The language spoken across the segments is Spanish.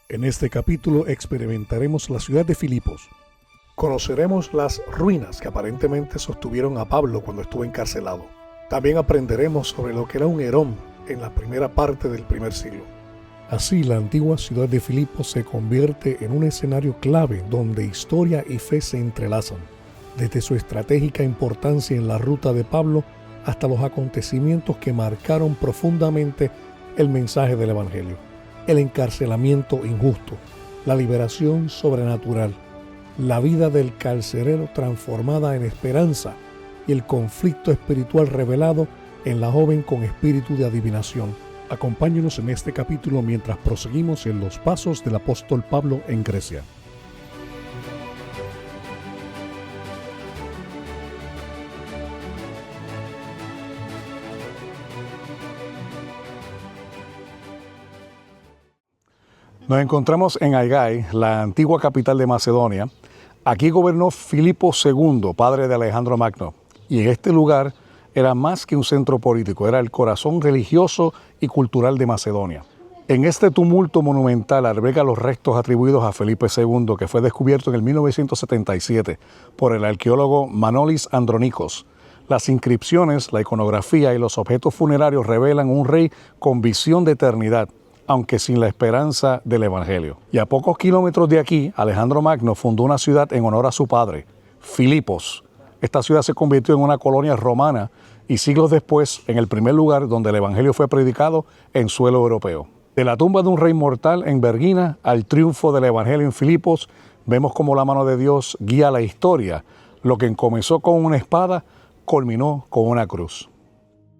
En este capítulo experimentaremos la ciudad de Filipos. Conoceremos las ruinas que aparentemente sostuvieron a Pablo cuando estuvo encarcelado. También aprenderemos sobre lo que era un herón en la primera parte del primer siglo. Así, la antigua ciudad de Filipos se convierte en un escenario clave donde historia y fe se entrelazan, desde su estratégica importancia en la ruta de Pablo hasta los acontecimientos que marcaron profundamente el mensaje del Evangelio. El encarcelamiento injusto, la liberación sobrenatural, la vida del carcelero transformada en esperanza y el conflicto espiritual revelado en la joven con espíritu de adivinación. Acompáñenos en este capítulo mientras proseguimos en los pasos del apóstol Pablo en Grecia. Nos encontramos en Aigai, la antigua capital de Macedonia. Aquí gobernó Filipo II, padre de Alejandro Magno, y en este lugar era más que un centro político, era el corazón religioso y cultural de Macedonia. En este tumulto monumental alberga los restos atribuidos a Felipe II, que fue descubierto en el 1977 por el arqueólogo Manolis Andronikos. Las inscripciones, la iconografía y los objetos funerarios revelan un rey con visión de eternidad, aunque sin la esperanza del Evangelio. Y a pocos kilómetros de aquí, Alejandro Magno fundó una ciudad en honor a su padre, Filipos. Esta ciudad se convirtió en una colonia romana y siglos después en el primer lugar donde el Evangelio fue predicado en suelo europeo. De la tumba de un rey mortal en Vergina al triunfo del Evangelio en Filipos, vemos cómo la mano de Dios guía la historia. Lo que comenzó con una espada, culminó con una cruz.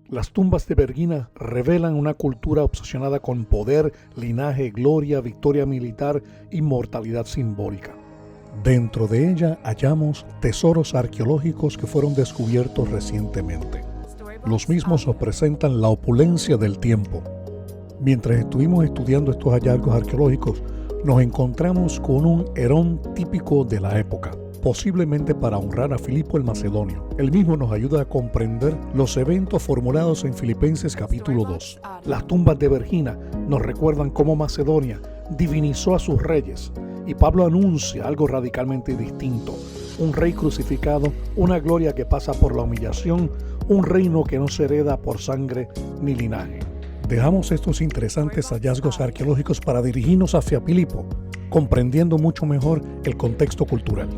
Las tumbas de Vergina revelan una cultura obsesionada con poder, linaje, gloria, victoria militar, inmortalidad simbólica. Dentro de ella hallamos tesoros arqueológicos que fueron descubiertos recientemente. Los mismos nos presentan la opulencia del tiempo. Mientras estuvimos estudiando estos hallazgos arqueológicos, nos encontramos con un herón típico de la época, posiblemente para honrar a Filipo el Macedonio. Él mismo nos ayuda a comprender los eventos formulados en Filipenses capítulo 2. Las tumbas de Vergina nos recuerdan cómo Macedonia divinizó a sus reyes, y Pablo anuncia algo radicalmente distinto: un rey crucificado, una gloria que pasa por la humillación, un reino que no se hereda por sangre ni linaje. Dejamos estos interesantes hallazgos arqueológicos para dirigirnos hacia Filipo, comprendiendo mucho mejor el contexto cultural.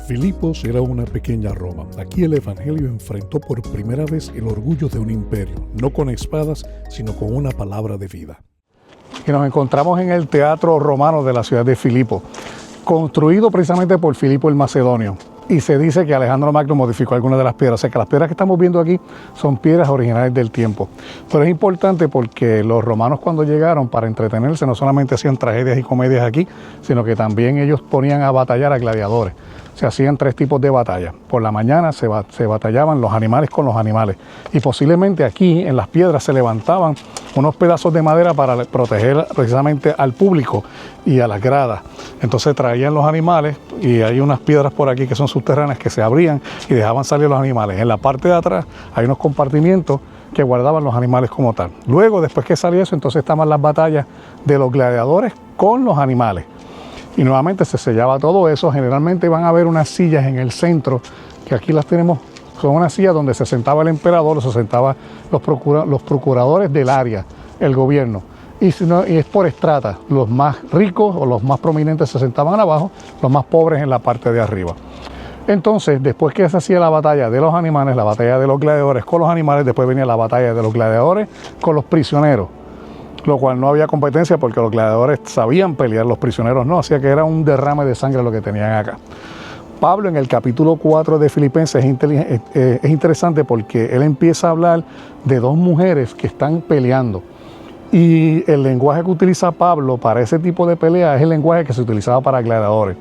Filipos era una pequeña Roma. Aquí el Evangelio enfrentó por primera vez el orgullo de un imperio, no con espadas, sino con una palabra de vida. Y nos encontramos en el teatro romano de la ciudad de Filipo, construido precisamente por Filipo el Macedonio. Y se dice que Alejandro Magno modificó algunas de las piedras. O sea que las piedras que estamos viendo aquí son piedras originales del tiempo. Pero es importante porque los romanos, cuando llegaron para entretenerse, no solamente hacían tragedias y comedias aquí, sino que también ellos ponían a batallar a gladiadores. Se hacían tres tipos de batallas. Por la mañana se batallaban los animales con los animales. Y posiblemente aquí en las piedras se levantaban unos pedazos de madera para proteger precisamente al público y a las gradas. Entonces traían los animales y hay unas piedras por aquí que son subterráneas que se abrían y dejaban salir los animales. En la parte de atrás hay unos compartimientos que guardaban los animales como tal. Luego, después que salía eso, entonces estaban las batallas de los gladiadores con los animales. Y nuevamente se sellaba todo eso. Generalmente van a haber unas sillas en el centro, que aquí las tenemos, son unas sillas donde se sentaba el emperador, se sentaban los procuradores del área, el gobierno. Y es por estrata, los más ricos o los más prominentes se sentaban abajo, los más pobres en la parte de arriba. Entonces, después que se hacía la batalla de los animales, la batalla de los gladiadores con los animales, después venía la batalla de los gladiadores con los prisioneros, lo cual no había competencia porque los gladiadores sabían pelear, los prisioneros no, hacía que era un derrame de sangre lo que tenían acá. Pablo en el capítulo 4 de Filipenses es interesante porque él empieza a hablar de dos mujeres que están peleando. Y el lenguaje que utiliza Pablo para ese tipo de pelea es el lenguaje que se utilizaba para gladiadores.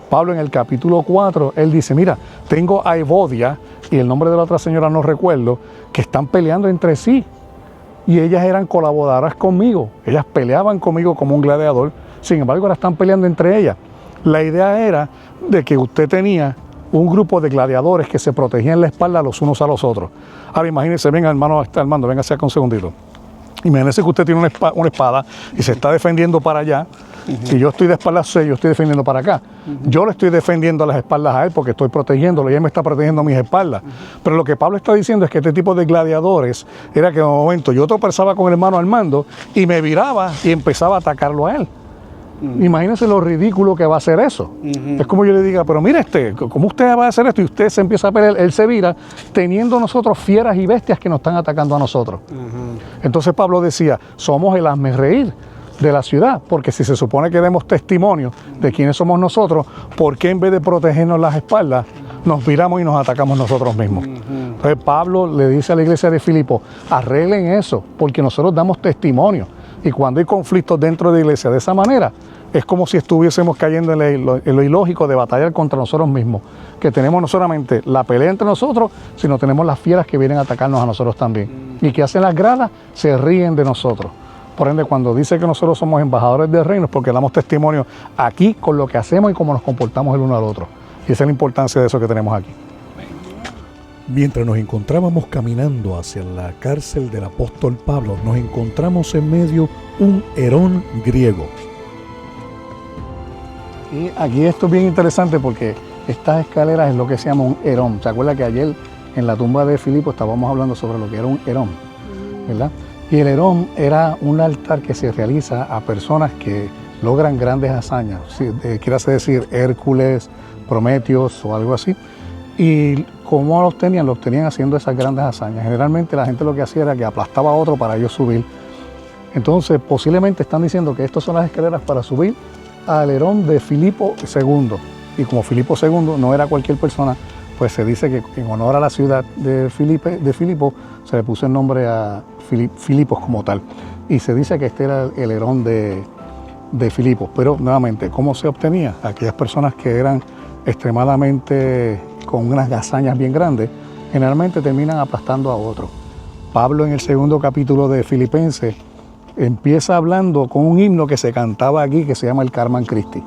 Pablo en el capítulo 4, él dice, mira, tengo a Evodia, y el nombre de la otra señora no recuerdo, que están peleando entre sí. Y ellas eran colaboradoras conmigo, ellas peleaban conmigo como un gladiador, sin embargo ahora están peleando entre ellas. La idea era de que usted tenía un grupo de gladiadores que se protegían la espalda los unos a los otros. Ahora imagínense, venga hermano, está Armando, venga acá un segundito. Imagínese que usted tiene una espada y se está defendiendo para allá, y yo estoy de espaldas a usted, yo estoy defendiendo para acá. Yo le estoy defendiendo las espaldas a él porque estoy protegiéndolo y él me está protegiendo mis espaldas. Pero lo que Pablo está diciendo es que este tipo de gladiadores era que en un momento yo tropezaba con el hermano Armando y me viraba y empezaba a atacarlo a él. Imagínense lo ridículo que va a ser eso. Es como yo le diga, pero mire ¿cómo usted va a hacer esto? Y usted se empieza a pelear, él se vira, teniendo nosotros fieras y bestias que nos están atacando a nosotros. Entonces Pablo decía, somos el hazmerreír de la ciudad, porque si se supone que demos testimonio de quiénes somos nosotros, ¿por qué en vez de protegernos las espaldas, nos viramos y nos atacamos nosotros mismos? Entonces Pablo le dice a la iglesia de Filipo, arreglen eso, porque nosotros damos testimonio. Y cuando hay conflictos dentro de la iglesia de esa manera, es como si estuviésemos cayendo en lo ilógico de batallar contra nosotros mismos, que tenemos no solamente la pelea entre nosotros, sino tenemos las fieras que vienen a atacarnos a nosotros también. Y que hacen las gradas, se ríen de nosotros. Por ende, cuando dice que nosotros somos embajadores del reino, es porque damos testimonio aquí con lo que hacemos y cómo nos comportamos el uno al otro. Y esa es la importancia de eso que tenemos aquí. Mientras nos encontrábamos caminando hacia la cárcel del apóstol Pablo, nos encontramos en medio un herón griego. Y aquí esto es bien interesante porque estas escaleras es lo que se llama un herón. ¿Se acuerda que ayer en la tumba de Filipo estábamos hablando sobre lo que era un herón, ¿verdad? Y el herón era un altar que se realiza a personas que logran grandes hazañas, quieras decir Hércules, Prometeos o algo así. ¿Y cómo lo obtenían? Lo obtenían haciendo esas grandes hazañas. Generalmente la gente lo que hacía era que aplastaba a otro para ellos subir. Entonces posiblemente están diciendo que estas son las escaleras para subir al herón de Filipo II. Y como Filipo II no era cualquier persona, pues se dice que en honor a la ciudad de Filipo se le puso el nombre a Filipos como tal. Y se dice que este era el herón de Filipos. Pero nuevamente, ¿cómo se obtenía? Aquellas personas que eran extremadamente con unas hazañas bien grandes, generalmente terminan aplastando a otros. Pablo en el segundo capítulo de Filipenses empieza hablando con un himno que se cantaba aquí que se llama el Carmen Christi.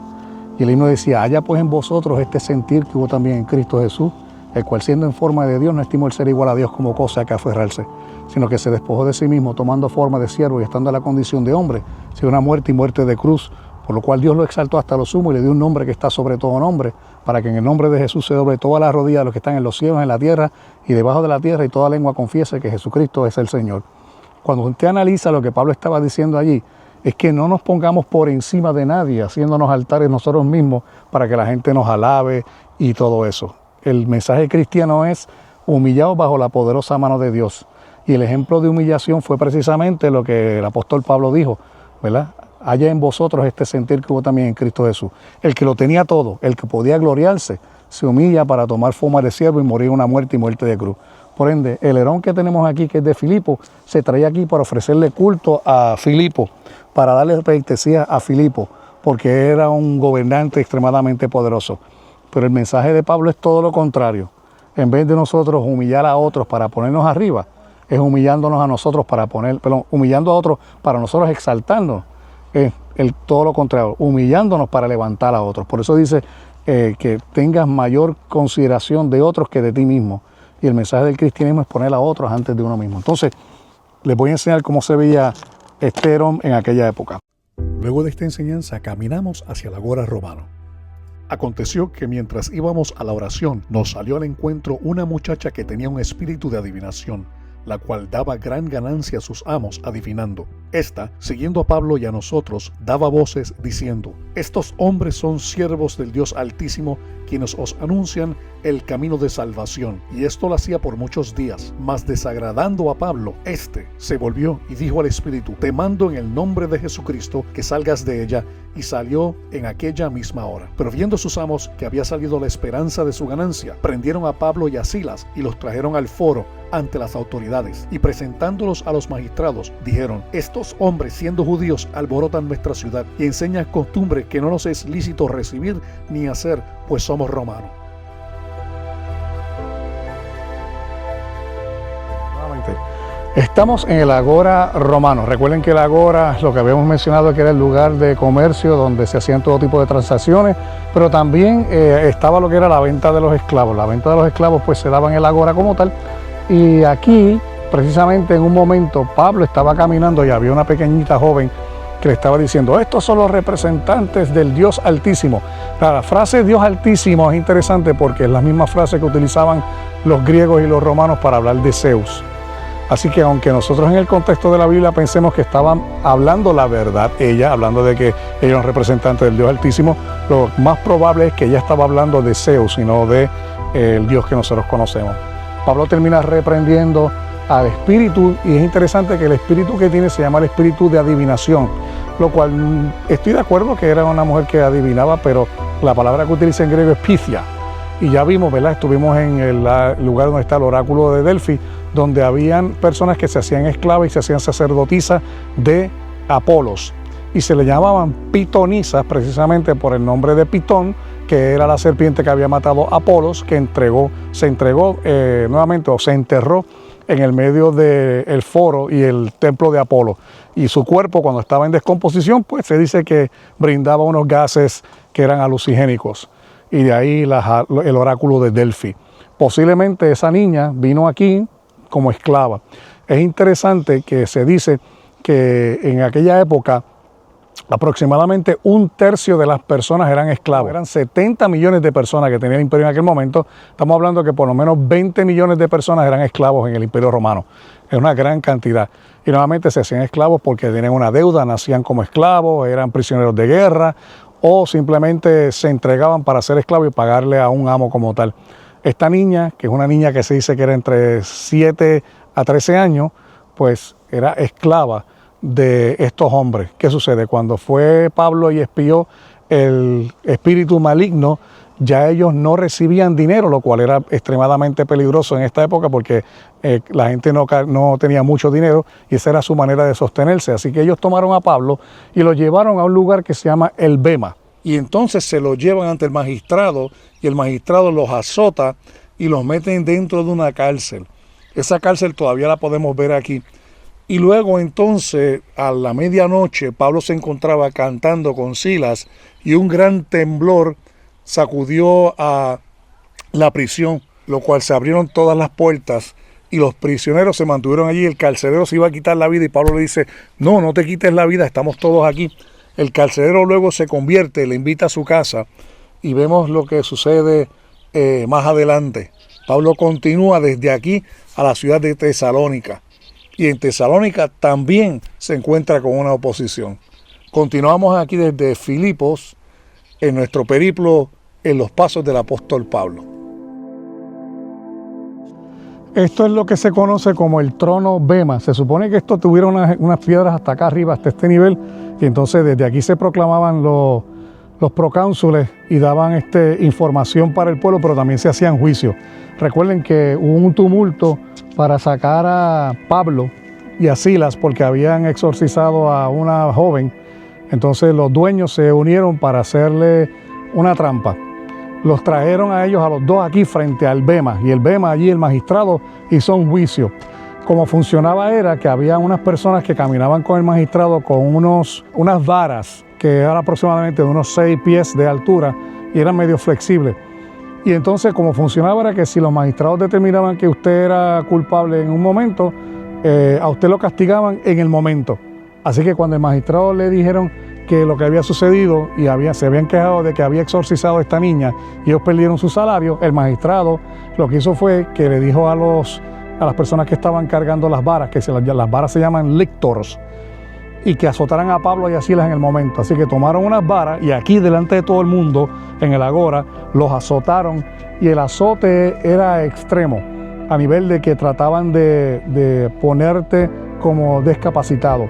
Y el himno decía, haya pues en vosotros este sentir que hubo también en Cristo Jesús, el cual siendo en forma de Dios no estimó el ser igual a Dios como cosa que aferrarse, sino que se despojó de sí mismo tomando forma de siervo y estando en la condición de hombre, sin una muerte y muerte de cruz, por lo cual Dios lo exaltó hasta lo sumo y le dio un nombre que está sobre todo nombre, para que en el nombre de Jesús se doble toda la rodilla de los que están en los cielos, en la tierra y debajo de la tierra, y toda lengua confiese que Jesucristo es el Señor. Cuando usted analiza lo que Pablo estaba diciendo allí, es que no nos pongamos por encima de nadie, haciéndonos altares nosotros mismos para que la gente nos alabe y todo eso. El mensaje cristiano es humillados bajo la poderosa mano de Dios. Y el ejemplo de humillación fue precisamente lo que el apóstol Pablo dijo, ¿verdad? Haya en vosotros este sentir que hubo también en Cristo Jesús. El que lo tenía todo, el que podía gloriarse, se humilla para tomar forma de siervo y morir una muerte y muerte de cruz. Por ende, el herón que tenemos aquí, que es de Filipo, se traía aquí para ofrecerle culto a Filipo, para darle pleitesía a Filipo, porque era un gobernante extremadamente poderoso. Pero el mensaje de Pablo es todo lo contrario. En vez de nosotros humillar a otros para ponernos arriba, es humillándonos a nosotros humillando a otros para nosotros exaltarnos. Es todo lo contrario, humillándonos para levantar a otros. Por eso dice que tengas mayor consideración de otros que de ti mismo. Y el mensaje del cristianismo es poner a otros antes de uno mismo. Entonces, les voy a enseñar cómo se veía este herón en aquella época. Luego de esta enseñanza, caminamos hacia el Agora Romano. Aconteció que mientras íbamos a la oración, nos salió al encuentro una muchacha que tenía un espíritu de adivinación, la cual daba gran ganancia a sus amos adivinando. Esta, siguiendo a Pablo y a nosotros, daba voces diciendo: estos hombres son siervos del Dios Altísimo, quienes os anuncian el camino de salvación. Y esto lo hacía por muchos días. Mas desagradando a Pablo, éste se volvió y dijo al espíritu: te mando en el nombre de Jesucristo que salgas de ella. Y salió en aquella misma hora. Pero viendo sus amos que había salido la esperanza de su ganancia, prendieron a Pablo y a Silas y los trajeron al foro ante las autoridades. Y presentándolos a los magistrados, dijeron: estos hombres, siendo judíos, alborotan nuestra ciudad y enseñan costumbres que no nos es lícito recibir ni hacer, pues somos romanos. Estamos en el Agora Romano. Recuerden que el Agora, lo que habíamos mencionado, que era el lugar de comercio donde se hacían todo tipo de transacciones, pero también estaba lo que era la venta de los esclavos. La venta de los esclavos pues se daba en el Agora como tal, y aquí precisamente en un momento Pablo estaba caminando y había una pequeñita joven que le estaba diciendo: estos son los representantes del Dios Altísimo. La frase Dios Altísimo es interesante porque es la misma frase que utilizaban los griegos y los romanos para hablar de Zeus. Así que aunque nosotros en el contexto de la Biblia pensemos que estaban hablando la verdad, ella hablando de que ellos eran representantes del Dios Altísimo, lo más probable es que ella estaba hablando de Zeus y no de el Dios que nosotros conocemos. Pablo termina reprendiendo al espíritu, y es interesante que el espíritu que tiene se llama el espíritu de adivinación, lo cual estoy de acuerdo que era una mujer que adivinaba, pero la palabra que utiliza en griego es pithia. Y ya vimos, ¿verdad? Estuvimos en el lugar donde está el oráculo de Delfi, donde habían personas que se hacían esclavas y se hacían sacerdotisas de Apolos. Y se le llamaban pitonisas precisamente por el nombre de Pitón, que era la serpiente que había matado a Apolos, que se entregó nuevamente, o se enterró en el medio del foro y el templo de Apolo. Y su cuerpo, cuando estaba en descomposición, pues se dice que brindaba unos gases que eran alucinogénicos. Y de ahí el oráculo de Delfi. Posiblemente esa niña vino aquí como esclava. Es interesante que se dice que en aquella época aproximadamente 1/3 de las personas eran esclavos. Eran 70 millones de personas que tenía el imperio en aquel momento. Estamos hablando que por lo menos 20 millones de personas eran esclavos en el imperio romano. Es una gran cantidad. Y nuevamente se hacían esclavos porque tenían una deuda, nacían como esclavos, eran prisioneros de guerra, o simplemente se entregaban para ser esclavos y pagarle a un amo como tal. Esta niña, que es una niña que se dice que era entre 7 a 13 años, pues era esclava de estos hombres. ¿Qué sucede? Cuando fue Pablo y espió el espíritu maligno, ya ellos no recibían dinero, lo cual era extremadamente peligroso en esta época porque la gente no tenía mucho dinero y esa era su manera de sostenerse. Así que ellos tomaron a Pablo y lo llevaron a un lugar que se llama el Bema. Y entonces se lo llevan ante el magistrado y el magistrado los azota y los meten dentro de una cárcel. Esa cárcel todavía la podemos ver aquí. Y luego entonces a la medianoche Pablo se encontraba cantando con Silas y un gran temblor sacudió a la prisión, lo cual se abrieron todas las puertas y los prisioneros se mantuvieron allí. El carcelero se iba a quitar la vida y Pablo le dice: no te quites la vida, estamos todos aquí. El carcelero luego se convierte, le invita a su casa y vemos lo que sucede más adelante. Pablo continúa desde aquí a la ciudad de Tesalónica y en Tesalónica también se encuentra con una oposición. Continuamos aquí desde Filipos en nuestro periplo en los pasos del apóstol Pablo. Esto es lo que se conoce como el trono Bema. Se supone que esto tuviera unas piedras hasta acá arriba, hasta este nivel, y entonces desde aquí se proclamaban los procónsules y daban información para el pueblo, pero también se hacían juicios. Recuerden que hubo un tumulto para sacar a Pablo y a Silas porque habían exorcizado a una joven. Entonces los dueños se unieron para hacerle una trampa. Los trajeron a ellos, a los dos, aquí frente al Bema, y el Bema allí, el magistrado, hizo un juicio. Como funcionaba era que había unas personas que caminaban con el magistrado con unas varas que eran aproximadamente de unos 6 pies de altura y eran medio flexibles. Y entonces como funcionaba era que si los magistrados determinaban que usted era culpable en un momento, a usted lo castigaban en el momento. Así que cuando el magistrado le dijeron que lo que había sucedido y se habían quejado de que había exorcizado a esta niña y ellos perdieron su salario, el magistrado lo que hizo fue que le dijo a las personas que estaban cargando las varas, que las varas se llaman lictors, y que azotaran a Pablo y a Silas en el momento. Así que tomaron unas varas y aquí delante de todo el mundo, en el agora, los azotaron, y el azote era extremo, a nivel de que trataban de ponerte como discapacitado.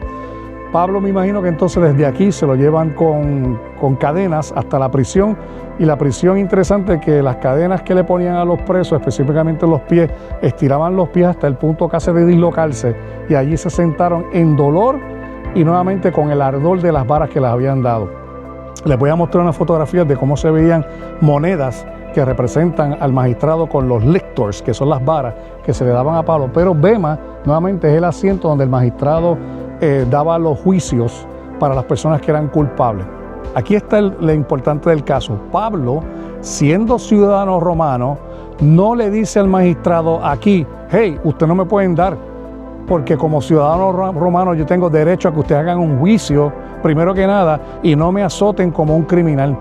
Pablo, me imagino que entonces desde aquí se lo llevan con cadenas hasta la prisión, y la prisión, interesante, que las cadenas que le ponían a los presos, específicamente los pies, estiraban los pies hasta el punto casi de dislocarse, y allí se sentaron en dolor y nuevamente con el ardor de las varas que les habían dado. Les voy a mostrar unas fotografías de cómo se veían monedas que representan al magistrado con los lictors, que son las varas que se le daban a Pablo. Pero Bema, nuevamente, es el asiento donde el magistrado daba los juicios para las personas que eran culpables. Aquí está lo importante del caso. Pablo, siendo ciudadano romano, no le dice al magistrado aquí: hey, usted no me pueden dar, porque como ciudadano romano yo tengo derecho a que ustedes hagan un juicio, primero que nada, y no me azoten como un criminal.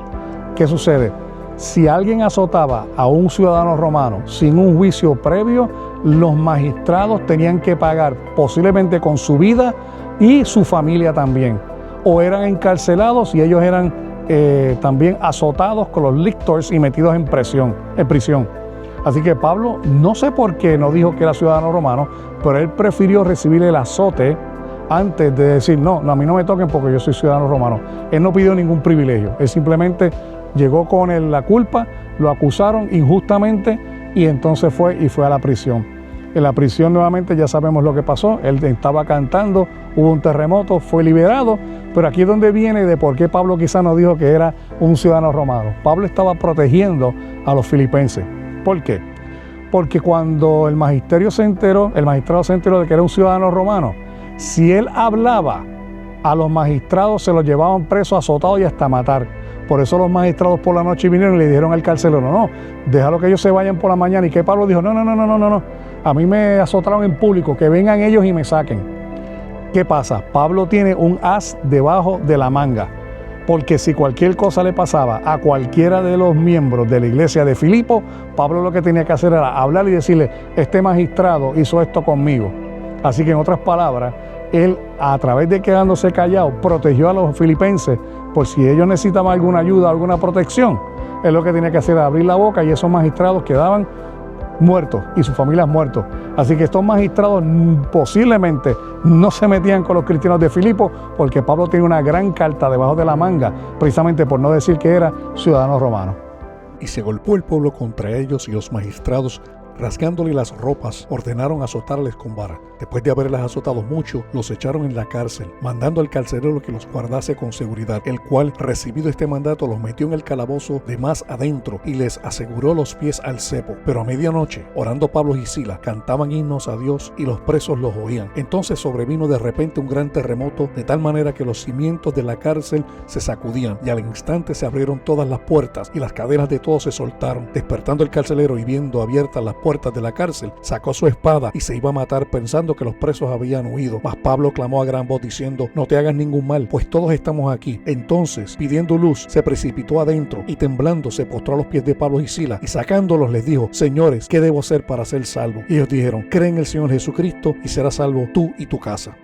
¿Qué sucede? Si alguien azotaba a un ciudadano romano sin un juicio previo, los magistrados tenían que pagar posiblemente con su vida y su familia también. O eran encarcelados y ellos eran también azotados con los lictors y metidos en prisión. Así que Pablo, no sé por qué no dijo que era ciudadano romano, pero él prefirió recibir el azote antes de decir, no, a mí no me toquen porque yo soy ciudadano romano. Él no pidió ningún privilegio, él simplemente llegó con la culpa, lo acusaron injustamente y entonces fue a la prisión. En la prisión nuevamente ya sabemos lo que pasó, él estaba cantando, hubo un terremoto, fue liberado, pero aquí es donde viene de por qué Pablo quizás no dijo que era un ciudadano romano. Pablo estaba protegiendo a los filipenses. ¿Por qué? Porque cuando el magistrado se enteró de que era un ciudadano romano, si él hablaba, a los magistrados se los llevaban presos, azotados y hasta matar. Por eso los magistrados por la noche vinieron y le dijeron al carcelero, no, déjalo que ellos se vayan por la mañana. Y que Pablo dijo, no, a mí me azotaron en público, que vengan ellos y me saquen. ¿Qué pasa? Pablo tiene un as debajo de la manga, porque si cualquier cosa le pasaba a cualquiera de los miembros de la iglesia de Filipo, Pablo lo que tenía que hacer era hablar y decirle, este magistrado hizo esto conmigo. Así que en otras palabras, él, a través de quedándose callado, protegió a los filipenses por si ellos necesitaban alguna ayuda, alguna protección. Él lo que tenía que hacer era abrir la boca y esos magistrados quedaban muertos y sus familias muertos. Así que estos magistrados posiblemente no se metían con los cristianos de Filipo porque Pablo tiene una gran carta debajo de la manga, precisamente por no decir que era ciudadano romano. Y se golpeó el pueblo contra ellos y los magistrados, rasgándole las ropas, ordenaron azotarles con vara. Después de haberles azotado mucho, los echaron en la cárcel, mandando al carcelero que los guardase con seguridad, el cual, recibido este mandato, los metió en el calabozo de más adentro y les aseguró los pies al cepo. Pero a medianoche, orando Pablo y Silas, cantaban himnos a Dios y los presos los oían. Entonces sobrevino de repente un gran terremoto, de tal manera que los cimientos de la cárcel se sacudían, y al instante se abrieron todas las puertas y las cadenas de todos se soltaron. Despertando el carcelero y viendo abiertas las puertas de la cárcel, sacó su espada y se iba a matar, pensando que los presos habían huido. Mas Pablo clamó a gran voz diciendo, no te hagas ningún mal, pues todos estamos aquí. Entonces, pidiendo luz, se precipitó adentro y temblando se postró a los pies de Pablo y Silas, y sacándolos les dijo, señores, ¿qué debo hacer para ser salvo? Y ellos dijeron, cree en el Señor Jesucristo y serás salvo tú y tu casa.